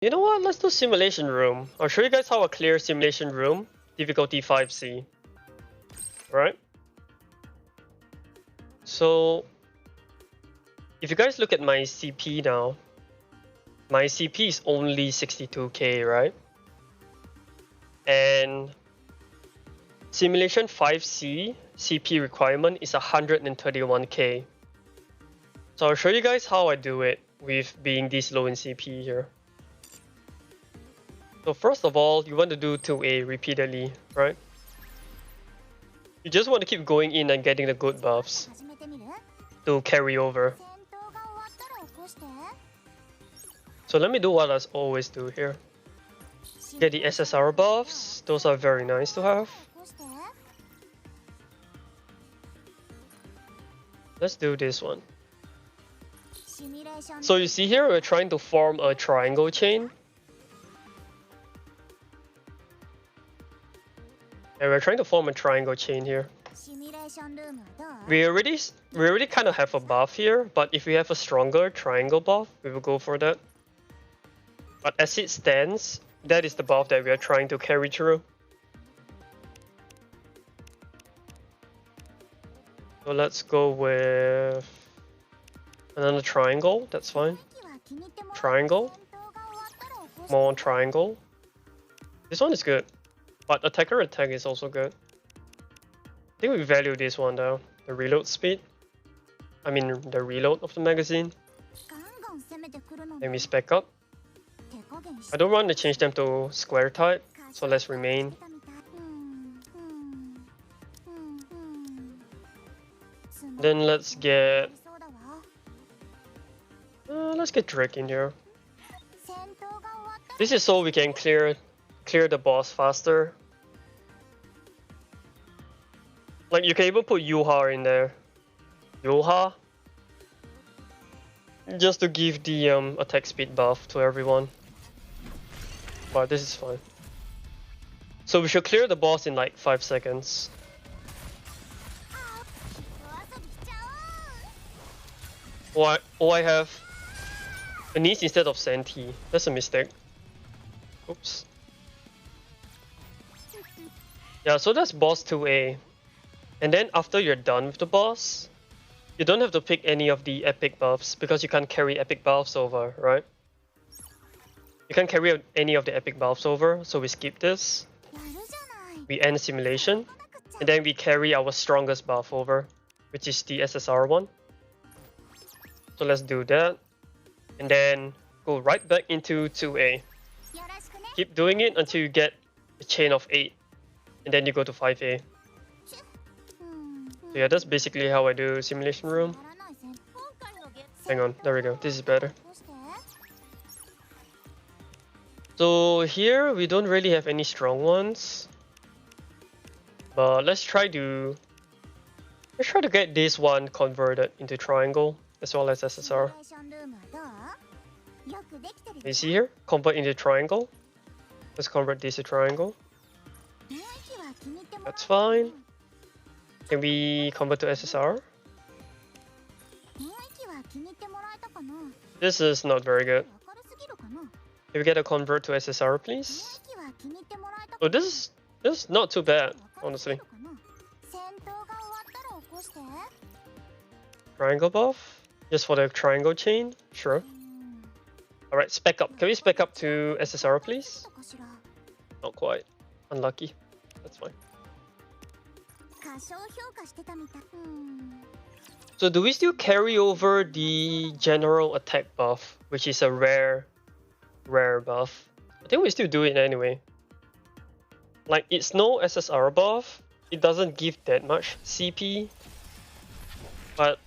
You know what? Let's do simulation room. I'll show you guys how I clear simulation room, difficulty 5C. Right? So, if you guys look at my CP now, my CP is only 62k, right? And simulation 5C CP requirement is 131k. So I'll show you guys how I do it with being this low in CP here. So first of all, you want to do 2A repeatedly, right? You just want to keep going in and getting the good buffs to carry over. So let me do what I always do here. Get the SSR buffs, those are very nice to have. Let's do this one. So you see here, we're trying to form a triangle chain. And we're trying to form a triangle chain here. We already kind of have a buff here, but if we have a stronger triangle buff, we will go for that. But as it stands, that is the buff that we are trying to carry through. So let's go with another triangle, that's fine. Triangle. More triangle. This one is good. But attacker attack is also good. I think we value this one though. The reload speed. I mean the reload of the magazine. Then we spec up. I don't want to change them to square type, so let's remain. Then let's get Drake in here. This is so we can clear the boss faster. Like you can even put Yuha in there. Yuha. Just to give the attack speed buff to everyone. But this is fine. So we should clear the boss in like 5 seconds. Oh, I have Anise instead of Senti. That's a mistake. Oops. Yeah, so that's boss 2A. And then after you're done with the boss, you don't have to pick any of the epic buffs because you can't carry epic buffs over, right? You can't carry any of the epic buffs over, so we skip this. We end simulation, and then we carry our strongest buff over, which is the SSR one. So let's do that, and then go right back into 2A. Keep doing it until you get a chain of 8, and then you go to 5A. So yeah, that's basically how I do simulation room. Hang on, there we go, this is better. So here we don't really have any strong ones, but let's try to get this one converted into triangle as well as SSR. You see here, convert into triangle. Let's convert this to triangle. That's fine. Can we convert to SSR? This is not very good. Can we get a convert to SSR, please? Oh, this is not too bad, honestly. Triangle buff? Just for the triangle chain? Sure. Alright, spec up. Can we spec up to SSR, please? Not quite. Unlucky. That's fine. So do we still carry over the general attack buff, which is a rare buff? I think we still do it anyway. Like, it's no SSR buff, it doesn't give that much CP, but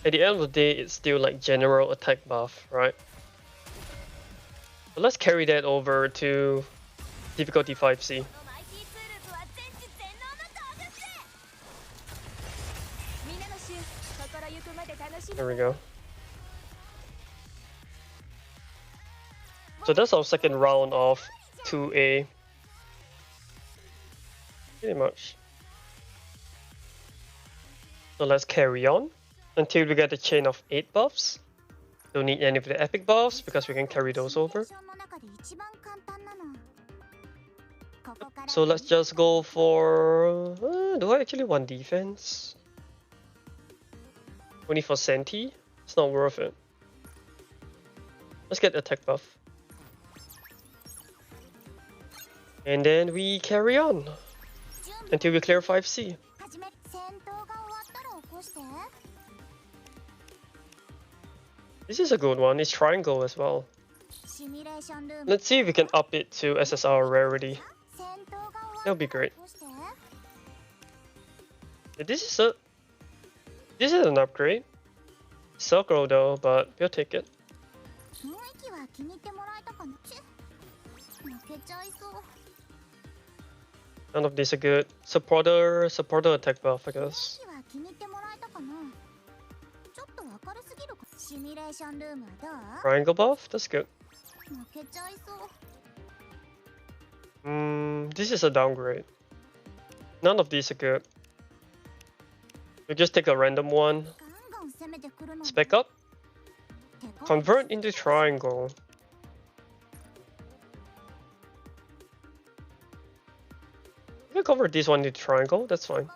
at the end of the day, it's still like general attack buff, right? So let's carry that over to difficulty 5C. There we go. So that's our second round of 2A. Pretty much. So let's carry on until we get a chain of 8 buffs. Don't need any of the epic buffs because we can carry those over. So let's just go for... do I actually want defense? Only for Senti? It's not worth it. Let's get attack buff. And then we carry on until we clear 5C. This is a good one, it's triangle as well. Let's see if we can up it to SSR rarity. That'll be great. This is an upgrade. Circle though, but we'll take it. None of these are good. Supporter attack buff, I guess. Triangle buff? That's good. This is a downgrade. None of these are good. We just take a random one. Spec up. Convert into triangle. We can convert this one into triangle, that's fine.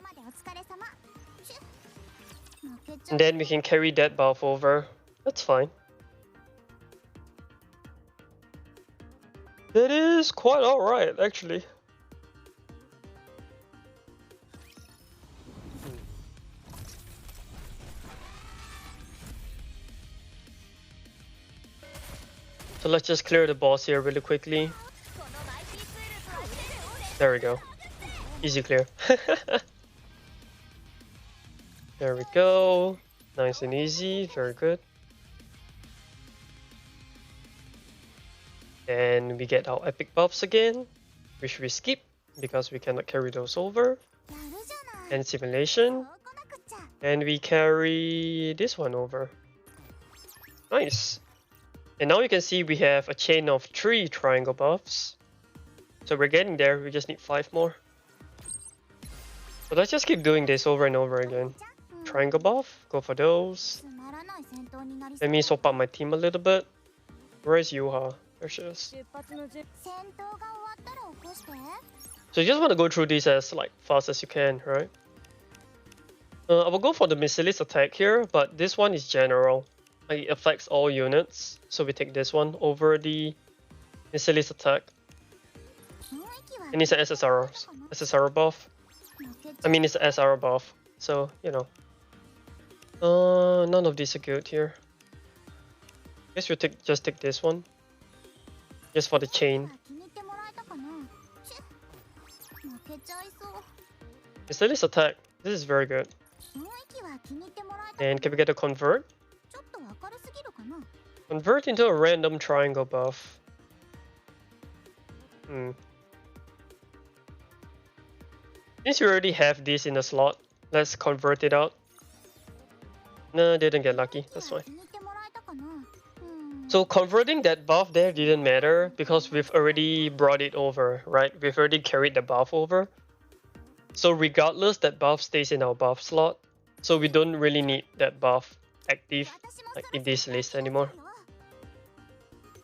And then we can carry that buff over. That's fine. It is quite alright, actually. So let's just clear the boss here really quickly. There we go. Easy clear. There we go. Nice and easy. Very good. And we get our epic buffs again, which we skip because we cannot carry those over. And simulation. And we carry this one over. Nice. And now you can see we have a chain of 3 triangle buffs. So we're getting there, we just need 5 more. So let's just keep doing this over and over again. Triangle buff, go for those. Let me swap out my team a little bit. Where is Yuha? There she is. So you just want to go through these as fast as you can, right? I will go for the Missilis attack here, but this one is general. It affects all units, so we take this one over the Missilis attack. And it's an SSR buff. I mean, it's an SR buff, so you know. None of these are good here. Guess we'll just take this one, just for the chain. Missilis attack. This is very good. And can we get a convert? Convert into a random triangle buff. Since we already have this in the slot, let's convert it out. No, didn't get lucky. That's fine. So converting that buff there didn't matter because we've already brought it over, right? We've already carried the buff over. So regardless, that buff stays in our buff slot. So we don't really need that buff active in this list anymore.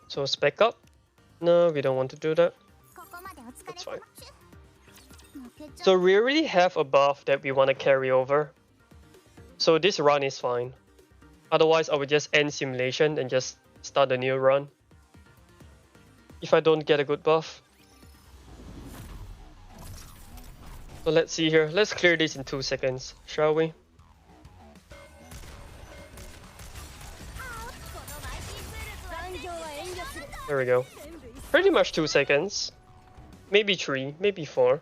So spec up. No, we don't want to do that. That's fine. So we already have a buff that we want to carry over. So this run is fine. Otherwise, I would just end simulation and just start a new run if I don't get a good buff. So let's see here. Let's clear this in 2 seconds, shall we? There we go. Pretty much 2 seconds. Maybe 3, maybe 4.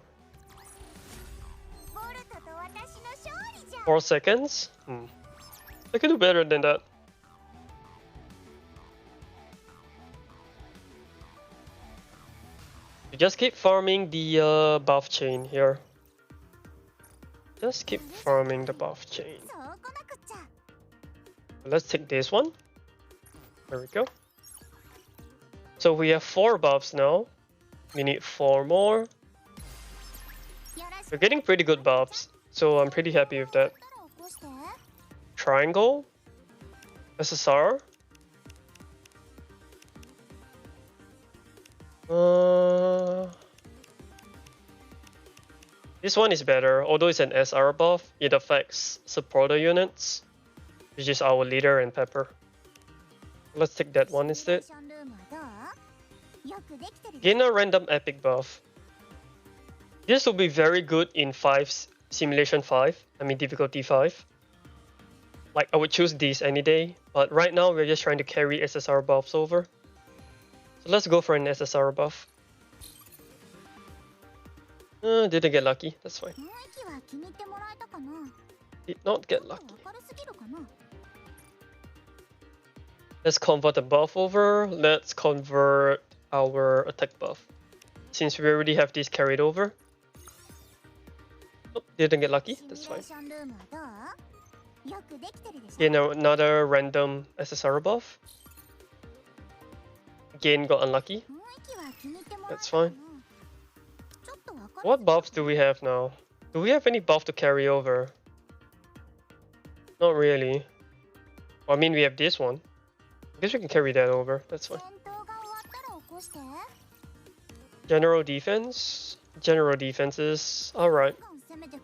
4 seconds? I can do better than that. You just keep farming the buff chain here. Just keep farming the buff chain. Let's take this one. There we go. So we have 4 buffs now. We need 4 more. We're getting pretty good buffs, so I'm pretty happy with that. Triangle, SSR, This one is better, although it's an SR buff, it affects supporter units, which is our leader and Pepper. Let's take that one instead. Gain a random epic buff. This will be very good in Simulation 5, I mean difficulty 5. Like, I would choose these any day, but right now we're just trying to carry SSR buffs over. So let's go for an SSR buff. Didn't get lucky, that's fine. Did not get lucky. Let's convert the buff over. Let's convert our attack buff. Since we already have this carried over. Oh, didn't get lucky, that's fine. Gain another random SSR buff. Again got unlucky. That's fine. What buffs do we have now? Do we have any buff to carry over? Not really. Well, I mean, we have this one. I guess we can carry that over. That's fine. General defense. General defenses. Alright.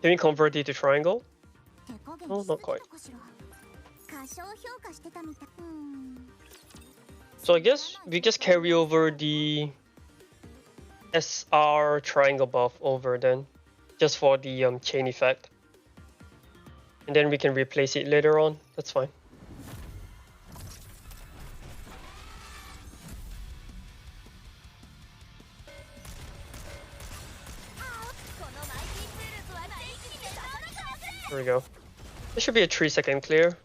Can we convert it to triangle? No, not quite. So I guess we just carry over the SR triangle buff over then, just for the chain effect. And then we can replace it later on, that's fine. There we go. This should be a 3-second clear.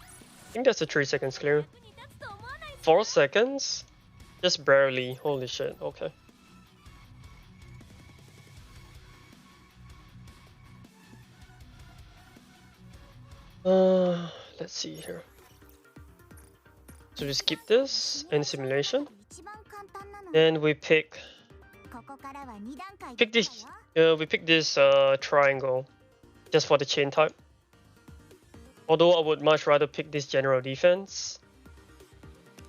I think that's a 3 seconds clear. 4 seconds? Just barely. Holy shit, okay. Let's see here. So we skip this and simulation. Then we pick this. We pick this triangle just for the chain type. Although I would much rather pick this general defense,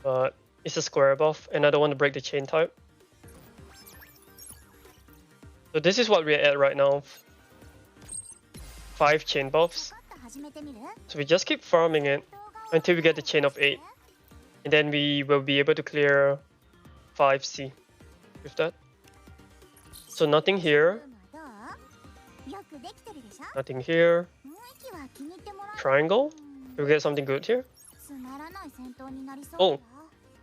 but it's a square buff and I don't want to break the chain type. So this is what we're at right now. 5 chain buffs. So we just keep farming it until we get the chain of 8. And then we will be able to clear 5C with that. So nothing here. Nothing here. Triangle. Do we get something good here? Oh,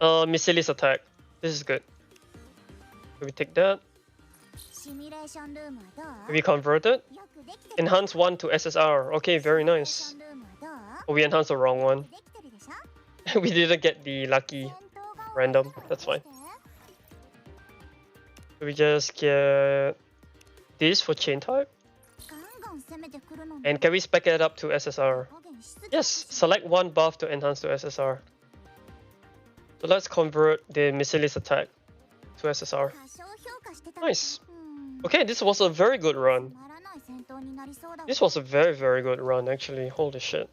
Missilis attack. This is good. We take that. We convert it. Enhance 1 to SSR. Okay, very nice. Oh, we enhanced the wrong one. We didn't get the lucky random. That's fine. We just get this for chain type. And can we spec it up to SSR? Yes, select 1 buff to enhance to SSR. So let's convert the Missilis attack to SSR. Nice. Okay, this was a very good run. This was a very, very good run actually. Holy shit.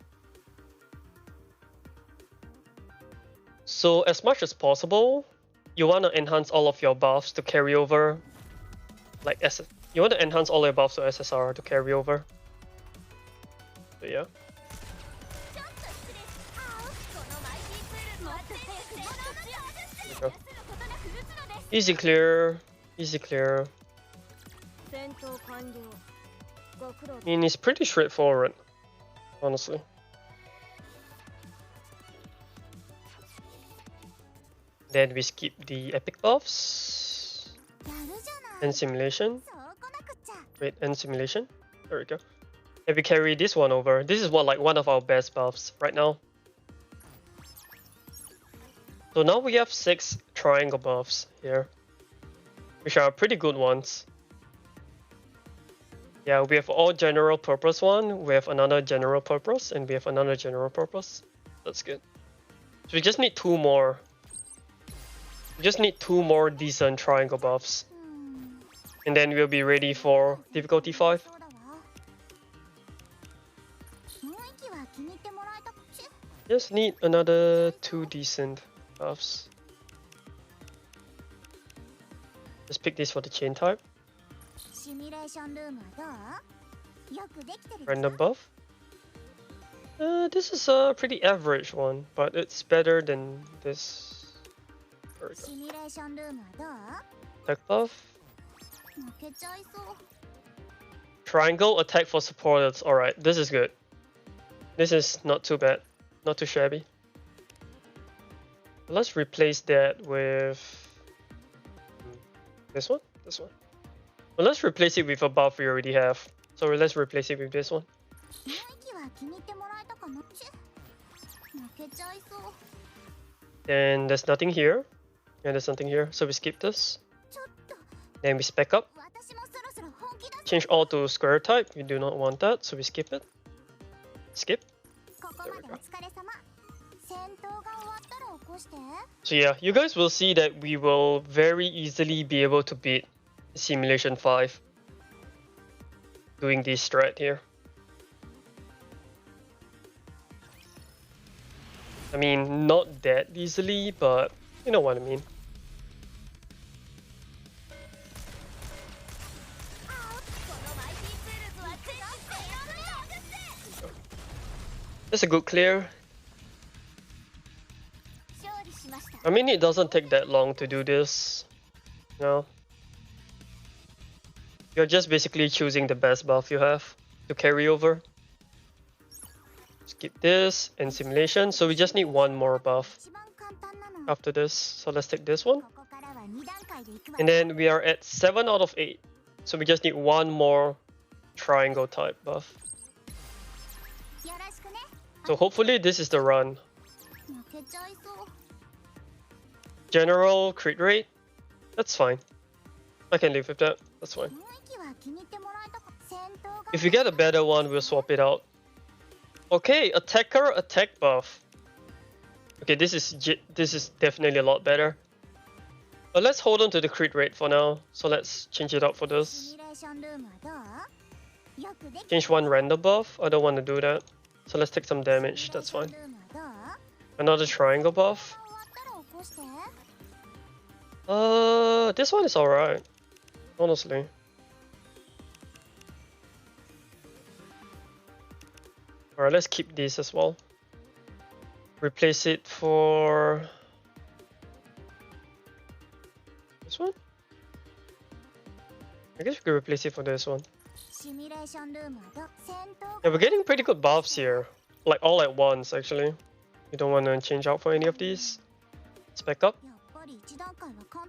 So as much as possible, you want to enhance all of your buffs to carry over. Like you want to enhance all your buffs to SSR to carry over. So yeah. Easy clear. Easy clear. I mean, it's pretty straightforward, honestly. Then we skip the epic buffs. And simulation. Wait, and simulation. There we go. And we carry this one over. This is one of our best buffs right now. So now we have 6 triangle buffs here, which are pretty good ones. Yeah, we have all general purpose one, we have another general purpose, and we have another general purpose. That's good. So we just need 2 more. We just need 2 more decent triangle buffs. And then we'll be ready for difficulty 5. Just need another 2 decent buffs. Let's pick this for the chain type. シミュレーションルームはどう？よくできてるでしょ？ Random buff. This is a pretty average one, but it's better than this. There we go. シミュレーションルームはどう？ Attack buff. 負けちゃいそう。 Triangle attack for supporters. Alright, this is good. This is not too bad. Not too shabby. Let's replace that with this one? This one. Well, let's replace it with a buff we already have. So let's replace it with this one. 雰囲気は気に入ってもらえたかな？負けちゃいそう。 And there's nothing here. And there's nothing here. So we skip this. ちょっと Then we spec up. 私もそろそろ本気だ。 Change all to square type. We do not want that. So we skip it. Skip. ここまでお疲れ様。戦闘が終わったら起こして。 So yeah, you guys will see that we will very easily be able to beat Simulation 5 doing this strat here. I mean, not that easily, but you know what I mean. That's a good clear. I mean, it doesn't take that long to do this. You know? You're just basically choosing the best buff you have to carry over. Skip this and simulation. So we just need one more buff after this. So let's take this one. And then we are at 7 out of 8. So we just need one more triangle type buff. So hopefully this is the run. General crit rate. That's fine. I can live with that. That's fine. If we get a better one, we'll swap it out. Okay, attacker attack buff. Okay, this is definitely a lot better. But let's hold on to the crit rate for now. So let's change it up for this. Change one random buff. I don't want to do that. So let's take some damage. That's fine. Another triangle buff. This one is alright. Honestly. Alright, let's keep this as well. Replace it for this one? I guess we could replace it for this one. Yeah, we're getting pretty good buffs here. Like all at once, actually. You don't want to change out for any of these. Spec up.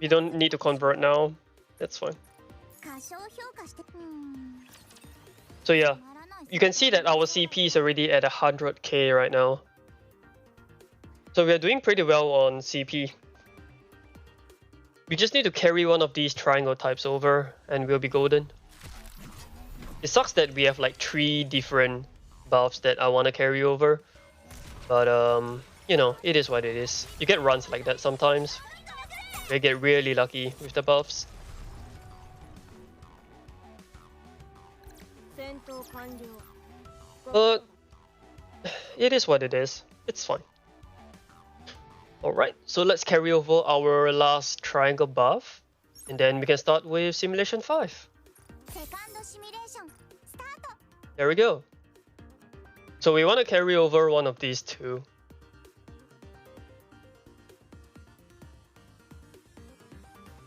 You don't need to convert now. That's fine. So yeah, you can see that our CP is already at 100k right now. So we are doing pretty well on CP. We just need to carry one of these triangle types over and we'll be golden. It sucks that we have like 3 different buffs that I want to carry over. But you know, it is what it is. You get runs like that sometimes. They get really lucky with the buffs. But it is what it is. It's fine. Alright, so let's carry over our last triangle buff. And then we can start with Simulation 5. There we go. So we want to carry over one of these two.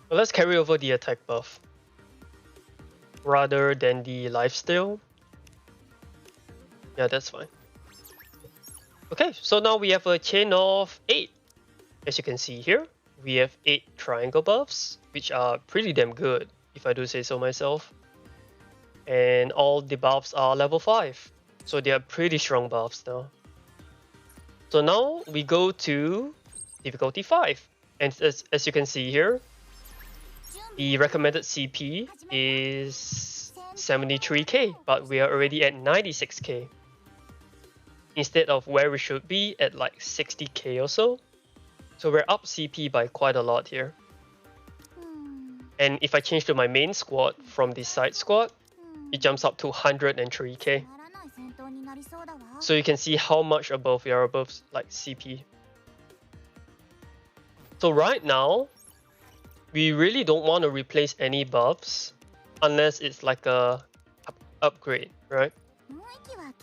Well, let's carry over the attack buff rather than the lifesteal. Yeah, that's fine. Okay, so now we have a chain of 8. As you can see here, we have 8 triangle buffs, which are pretty damn good, if I do say so myself. And all the buffs are level 5, so they are pretty strong buffs now. So now we go to difficulty 5, and as you can see here, the recommended CP is 73k, but we are already at 96k. Instead of where we should be at like 60k or so. So we're up CP by quite a lot here. And if I change to my main squad from the side squad, it jumps up to 103k. So you can see how much above we are above like CP. So right now, we really don't want to replace any buffs unless it's like a upgrade, right?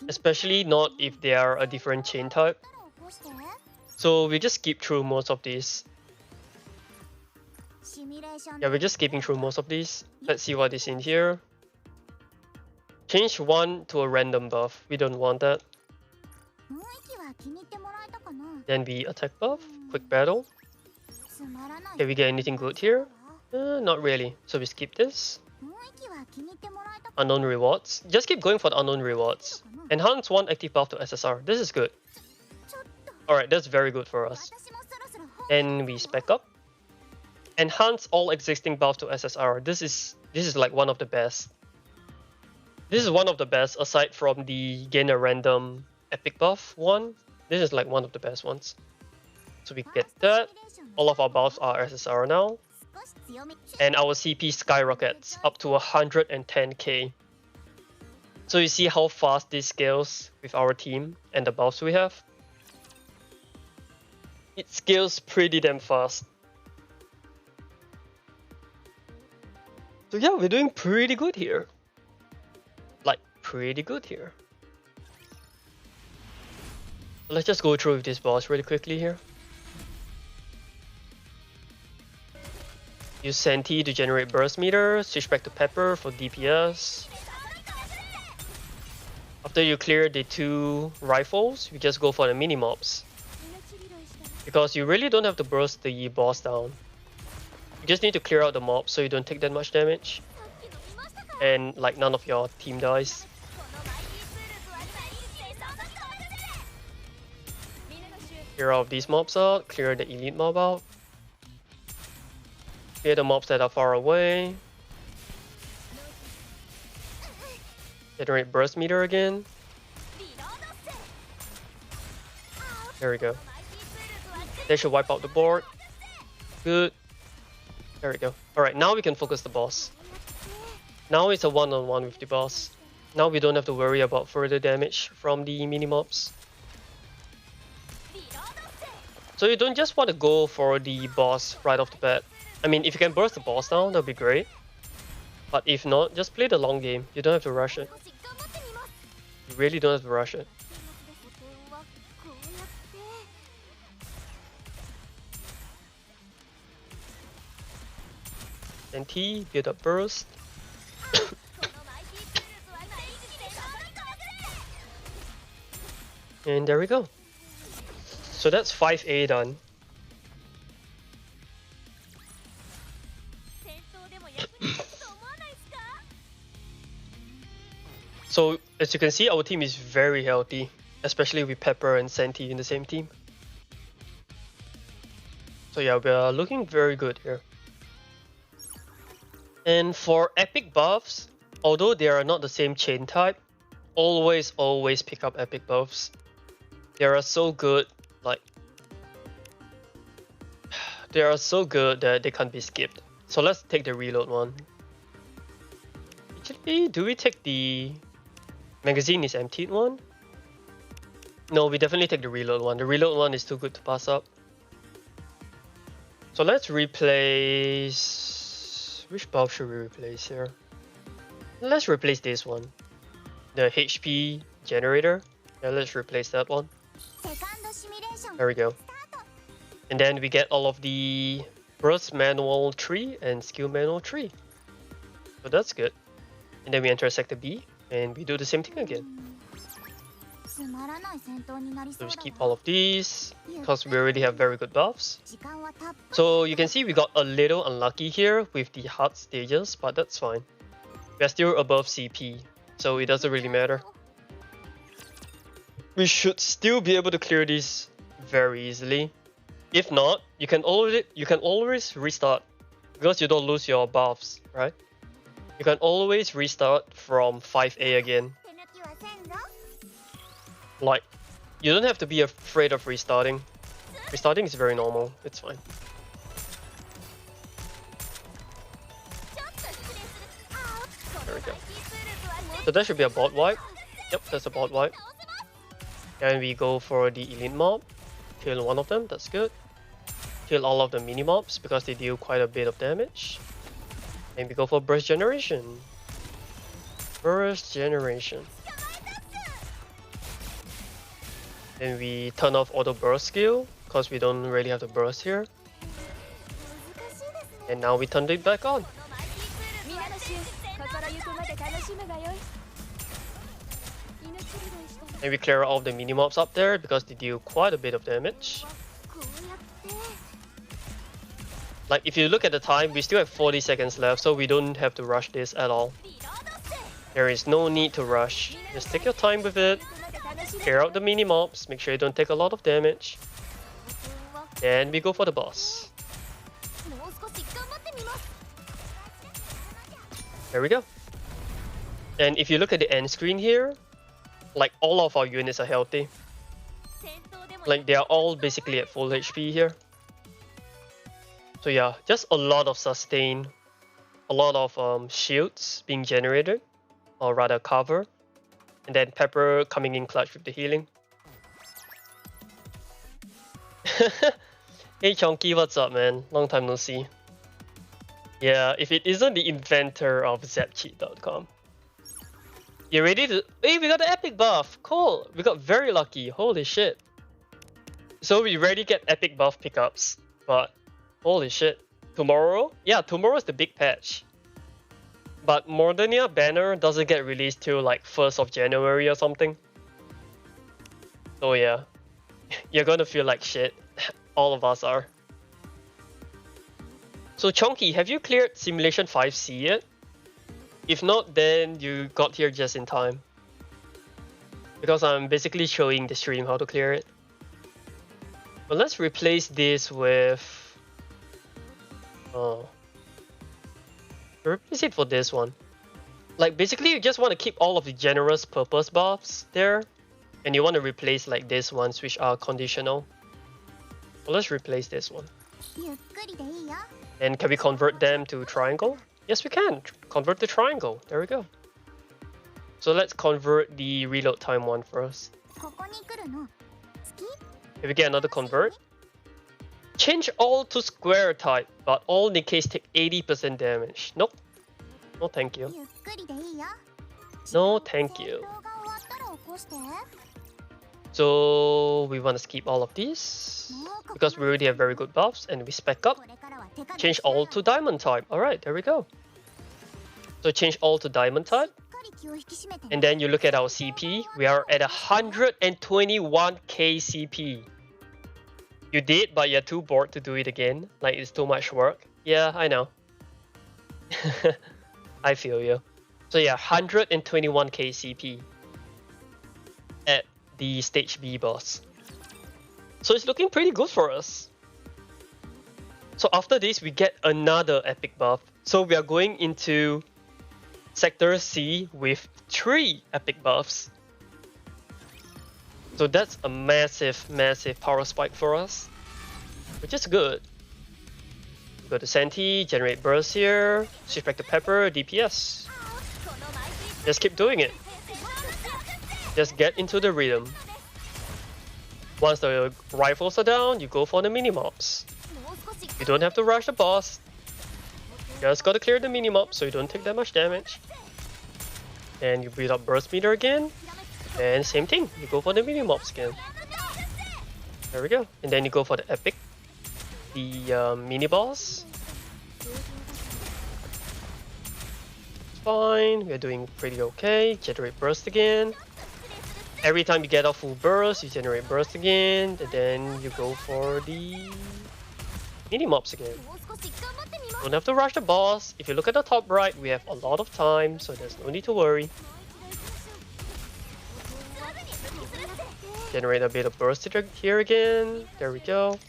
Especially not if they are a different chain type. So we just skip through most of these. Yeah, we're just skipping through most of these. Let's see what is in here. Change one to a random buff. We don't want that. Then we attack buff. Quick battle. Okay, we get anything good here? Not really. So we skip this. Unknown rewards. Just keep going for the unknown rewards. Enhance one active buff to SSR. This is good. Alright, that's very good for us. And we spec up. Enhance all existing buffs to SSR. This is like one of the best. This is one of the best aside from the gain a random epic buff one. This is like one of the best ones. So we get that. All of our buffs are SSR now. And our CP skyrockets up to 110k. So you see how fast this scales with our team and the buffs we have. It scales pretty damn fast. So yeah, we're doing pretty good here. Like, pretty good here. Let's just go through with this boss really quickly here. Use Senti to generate burst meter, switch back to Pepper for DPS. After you clear the 2 rifles, you just go for the mini mobs. Because you really don't have to burst the boss down. You just need to clear out the mobs so you don't take that much damage. And like none of your team dies. Clear out these mobs out, clear the elite mob out. Clear the mobs that are far away. Generate burst meter again. There we go. They should wipe out the board. Good. There we go. Alright, now we can focus the boss. Now it's a one-on-one with the boss. Now we don't have to worry about further damage from the mini-mobs. So you don't just want to go for the boss right off the bat. I mean, if you can burst the boss down, that'd be great. But if not, just play the long game. You don't have to rush it. You really don't have to rush it. And T, build up burst. And there we go. So that's 5A done. So as you can see, our team is very healthy, especially with Pepper and Senti in the same team. So yeah, we are looking very good here. And for epic buffs, although they are not the same chain type, always pick up epic buffs. They are so good, like they are so good that they can't be skipped. So let's take the reload one. Actually, do we take the magazine is emptied one? No, we definitely take the reload one. The reload one is too good to pass up. So let's replace... Which buff should we replace here? Let's replace this one. The HP generator. Yeah, let's replace that one. There we go. And then we get all of the burst manual 3 and skill manual 3. So that's good. And then we enter sector B and we do the same thing again. So we keep all of these because we already have very good buffs. So you can see we got a little unlucky here with the hard stages, but that's fine. We are still above CP, so it doesn't really matter. We should still be able to clear this very easily. If not, you can always restart because you don't lose your buffs, right? You can always restart from 5A again. Like, you don't have to be afraid of restarting. Restarting is very normal, it's fine. There we go. So that should be a bot wipe. Yep, that's a bot wipe. And we go for the elite mob. Kill one of them, that's good. kill all of the mini-mobs because they deal quite a bit of damage. And we go for Burst Generation. Burst Generation. Then we turn off Auto Burst skill because we don't really have the burst here. And now we turn it back on. And we clear all of the mini-mobs up there because they deal quite a bit of damage. Like, if you look at the time, we still have 40 seconds left, so we don't have to rush this at all. There is no need to rush. Just take your time with it. Clear out the mini-mobs, make sure you don't take a lot of damage. And we go for the boss. There we go. And if you look at the end screen here, like all of our units are healthy. Like they are all basically at full HP here. So yeah, just a lot of sustain, a lot of shields being generated, or rather cover, and then Pepper coming in clutch with the healing. Hey Chonky, what's up, man? Long time no see. Yeah, if it isn't the inventor of zapcheat.com. You ready to... Hey, we got the epic buff! Cool! We got very lucky, holy shit. So we rarely get epic buff pickups, but holy shit. Tomorrow? Yeah, tomorrow is the big patch. But Mordania banner doesn't get released till like 1st of January or something. So yeah, you're gonna feel like shit. All of us are. So Chonky, have you cleared Simulation 5C yet? If not, then you got here just in time. Because I'm basically showing the stream how to clear it. But let's replace this with... replace it for this one. Like basically you just want to keep all of the generous purpose buffs there. And you want to replace like these ones which are conditional. Well, let's replace this one. And can we convert them to triangle? Yes, we can. Convert to triangle. There we go. So let's convert the reload time one first. Can we get another convert? Change all to square type, but all Nikkeis take 80% damage. Nope. No thank you. No thank you. So we want to skip all of these because we already have very good buffs and we spec up. Change all to diamond type. Alright, there we go. So change all to diamond type. And then you look at our CP. We are at 121k CP. You did, but you're too bored to do it again. Like, it's too much work. Yeah, I know. I feel you. So yeah, 121k CP at the stage B boss. So it's looking pretty good for us. So after this, we get another epic buff. So we are going into Sector C with 3 epic buffs. So that's a massive, massive power spike for us, which is good. Go to Senti, generate burst here, switch back to Pepper, DPS. Just keep doing it. Just get into the rhythm. Once the rifles are down, you go for the mini-mobs. You don't have to rush the boss. You just gotta clear the mini-mob so you don't take that much damage. And you build up burst meter again. And same thing, you go for the mini-mobs again. There we go. And then you go for the epic. The mini-boss. Fine, we're doing pretty okay. Generate burst again. Every time you get a full burst, you generate burst again. And then you go for the mini-mobs again. Don't have to rush the boss. If you look at the top right, we have a lot of time, so there's no need to worry. Generate a bit of burst here again. There we go.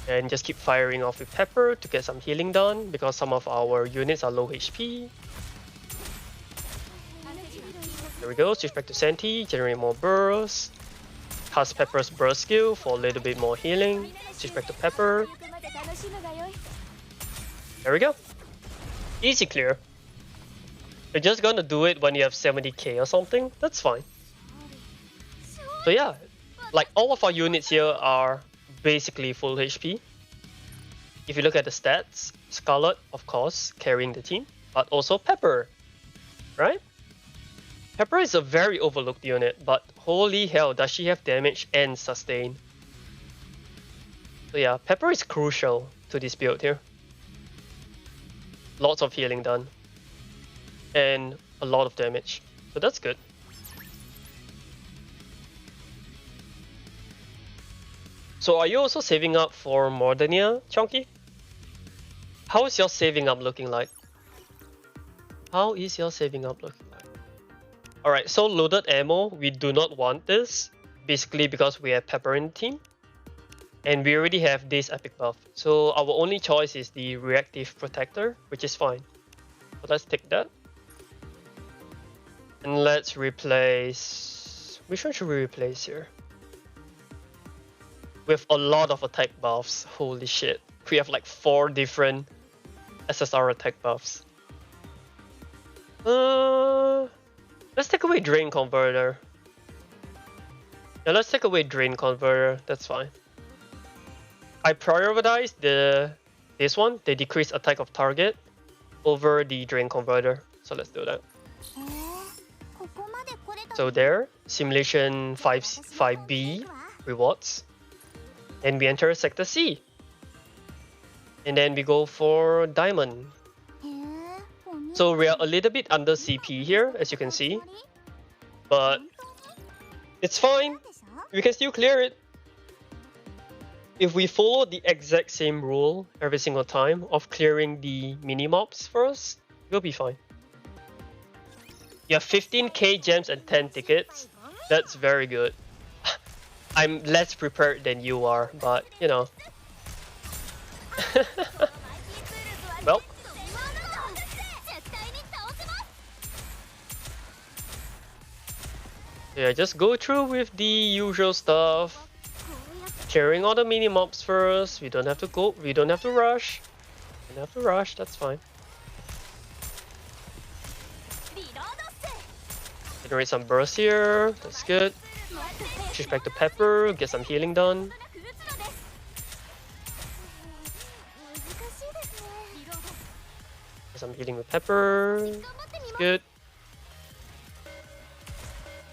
And just keep firing off with Pepper to get some healing done, because some of our units are low HP. There we go, switch back to Senti, generate more burst. Cast Pepper's burst skill for a little bit more healing. Switch back to Pepper. There we go. Easy clear. You're just gonna do it when you have 70k or something. That's fine. So yeah, like all of our units here are basically full HP. If you look at the stats, Scarlet, of course, carrying the team, but also Pepper, right? Pepper is a very overlooked unit, but holy hell, does she have damage and sustain. So yeah, Pepper is crucial to this build here. Lots of healing done. And a lot of damage. So that's good. So are you also saving up for Mordania, Chunky? How is your saving up looking like? How is your saving up looking like? Alright, so loaded ammo, we do not want this. Basically because we have Pepper in the team. And we already have this epic buff. So our only choice is the reactive protector, which is fine. So let's take that. And let's replace... Which one should we replace here? We have a lot of attack buffs. Holy shit. We have like 4 different SSR attack buffs. Let's take away Drain Converter. Yeah, let's take away Drain Converter. That's fine. I prioritize this one, the decreased attack of target, over the Drain Converter. So let's do that. So there, Simulation 5B rewards. And we enter Sector C. And then we go for Diamond. So we are a little bit under CP here, as you can see. But it's fine. We can still clear it. If we follow the exact same rule every single time of clearing the mini-mobs first, we'll be fine. You have 15k gems and 10 tickets. That's very good. I'm less prepared than you are, but you know. Well. Yeah, just go through with the usual stuff. Clearing all the mini mobs first. We don't have to go. We don't have to rush. We don't have to rush. That's fine. Generate some burst here. That's good. Switch back to Pepper. Get some healing done. Get some healing with Pepper. That's good.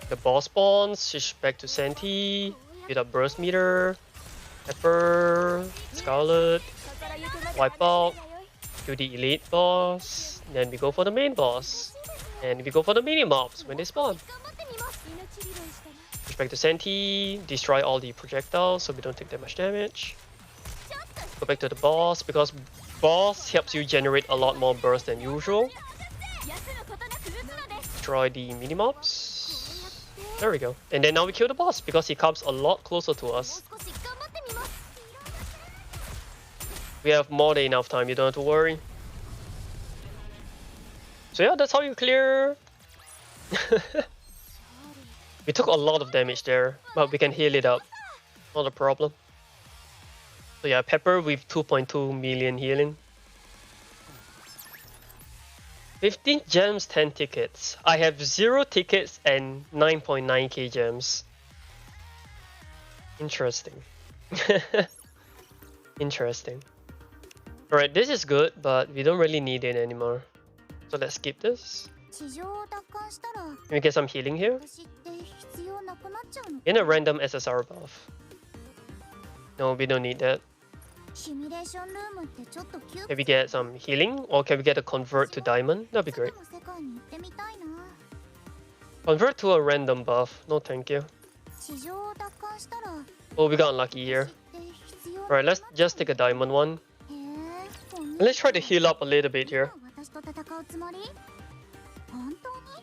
The boss spawns. Switch back to Senti. Get up burst meter. Pepper. Scarlet. Wipe out. Do the elite boss. Then we go for the main boss. And we go for the mini mobs when they spawn. Switch back to Senti. Destroy all the projectiles so we don't take that much damage. Go back to the boss because boss helps you generate a lot more burst than usual. Destroy the mini mobs. There we go. And then now we kill the boss because he comes a lot closer to us. We have more than enough time, you don't have to worry. So yeah, that's how you clear. We took a lot of damage there, but we can heal it up. Not a problem. So yeah, Pepper with 2.2 million healing. 15 gems, 10 tickets. I have 0 tickets and 9.9k gems. Interesting. Interesting. Alright, this is good, but we don't really need it anymore. So let's skip this. Can we get some healing here? In a random SSR buff. No, we don't need that. Can we get some healing? Or can we get a convert to diamond? That'd be great. Convert to a random buff. No thank you. Oh, we got unlucky here. Alright, let's just take a diamond one. And let's try to heal up a little bit here.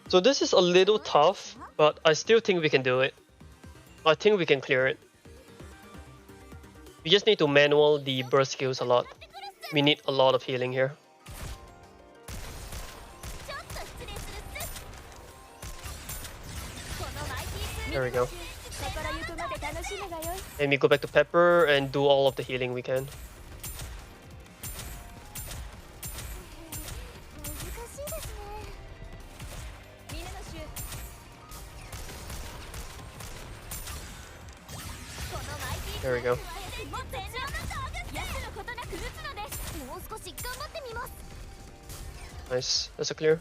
So this is a little tough, but I still think we can do it. I think we can clear it. We just need to manual the burst skills a lot. We need a lot of healing here. There we go. And we go back to Pepper and do all of the healing we can. There we go. Nice. That's a clear.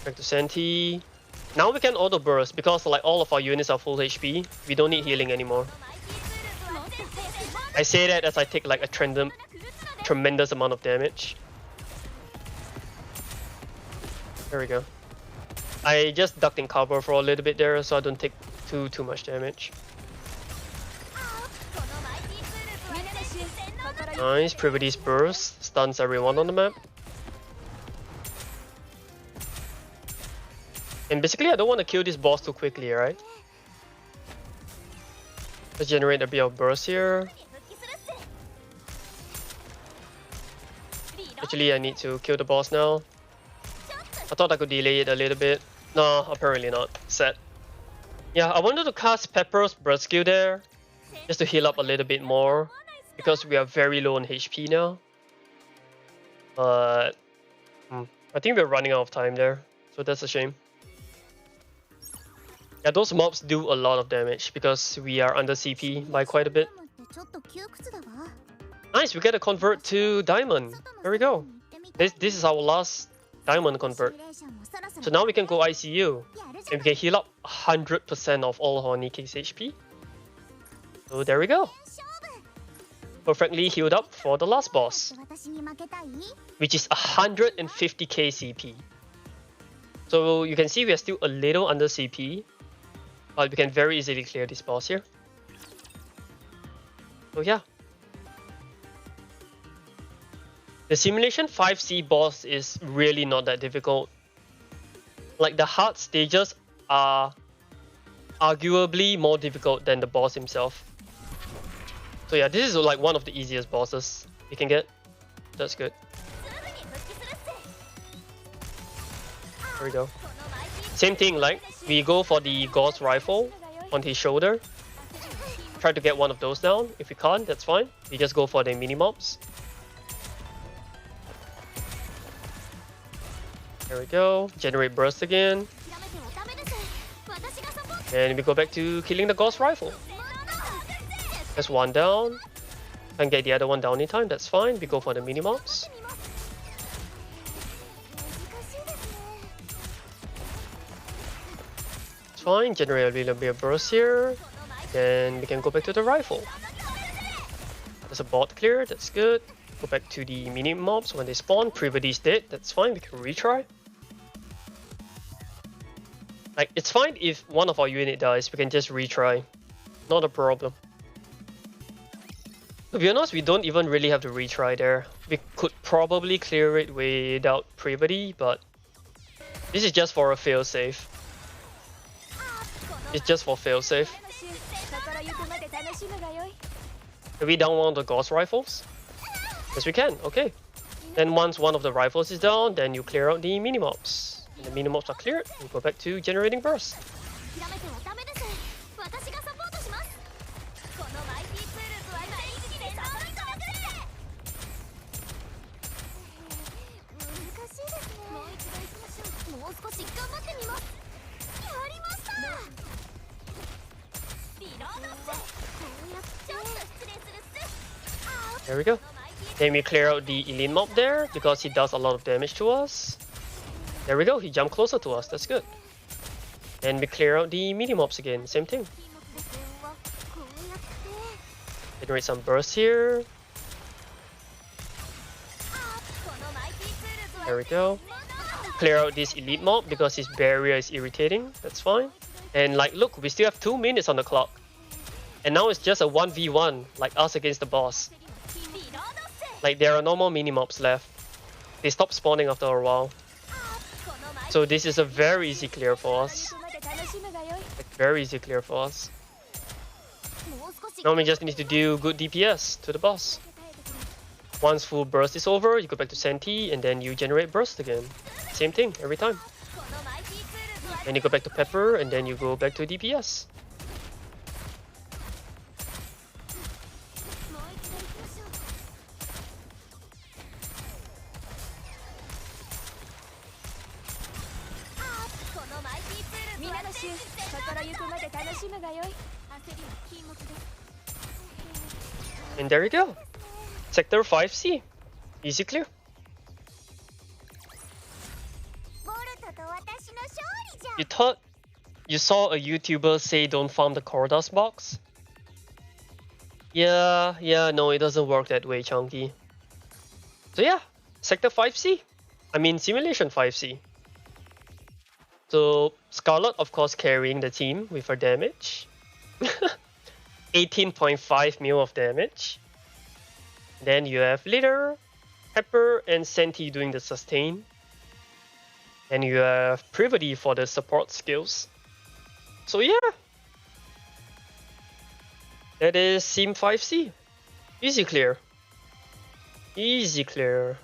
Back to Senti. Now we can auto burst because like all of our units are full HP. We don't need healing anymore. I say that as I take like a tremendous amount of damage. There we go. I just ducked in cover for a little bit there so I don't take too much damage. Nice, Privity's burst stuns everyone on the map. And basically I don't want to kill this boss too quickly, right? Let's generate a bit of burst here. Actually I need to kill the boss now. I thought I could delay it a little bit. No, apparently not. Set. Yeah, I wanted to cast Pepper's burst skill there, just to heal up a little bit more, because we are very low on HP now. But I think we're running out of time there, so that's a shame. Yeah, those mobs do a lot of damage because we are under CP by quite a bit. Nice, we get a convert to diamond. There we go. This is our last diamond convert. So now we can go ICU and we can heal up 100% of all of our Nikki's HP. So there we go. Perfectly healed up for the last boss, which is 150k CP. So you can see we are still a little under CP, but we can very easily clear this boss here. So yeah. The Simulation 5C boss is really not that difficult. Like the hard stages are arguably more difficult than the boss himself. So yeah, this is like one of the easiest bosses you can get. That's good. There we go. Same thing, like we go for the Gauss rifle on his shoulder. Try to get one of those down. If we can't, that's fine. We just go for the mini mobs. There we go. Generate burst again. And we go back to killing the Gauss rifle. There's one down. Can't get the other one down in time, that's fine. We go for the mini mobs. It's fine. Generate a little bit of burst here. Then we can go back to the rifle. There's a bot clear, that's good. Go back to the mini mobs when they spawn. Privity's dead, that's fine, we can retry. Like, it's fine if one of our unit dies, we can just retry. Not a problem. To be honest, we don't even really have to retry there. We could probably clear it without Privity, but this is just for a failsafe. It's just for failsafe. Can we down one of the Gauss rifles? Yes, we can. Okay. Then once one of the rifles is down, then you clear out the mini mobs. When the mini mobs are cleared, we go back to generating burst. There we go. Then we clear out the elite mob there because he does a lot of damage to us. There we go, he jumped closer to us, that's good. And we clear out the mini mobs again, same thing. Generate some burst here. There we go. Clear out this elite mob because his barrier is irritating, that's fine. And like, look, we still have 2 minutes on the clock. And now it's just a 1v1, like us against the boss. Like, there are no more mini mobs left. They stop spawning after a while. So this is a very easy clear for us. Like, very easy clear for us. Now we just need to do good DPS to the boss. Once full burst is over, you go back to Senti and then you generate burst again. Same thing every time. And you go back to Pepper and then you go back to DPS. And there you go. Sector 5C. Easy clear. You thought you saw a YouTuber say don't farm the Cordas box? Yeah, no, it doesn't work that way, Chunky. So yeah, Sector 5C. I mean, Simulation 5C. So Scarlet, of course, carrying the team with her damage. 18.5 mil of damage. Then you have Litter, Pepper, and Senti doing the sustain. And you have Privity for the support skills. So yeah. That is Sim 5C. Easy clear. Easy clear.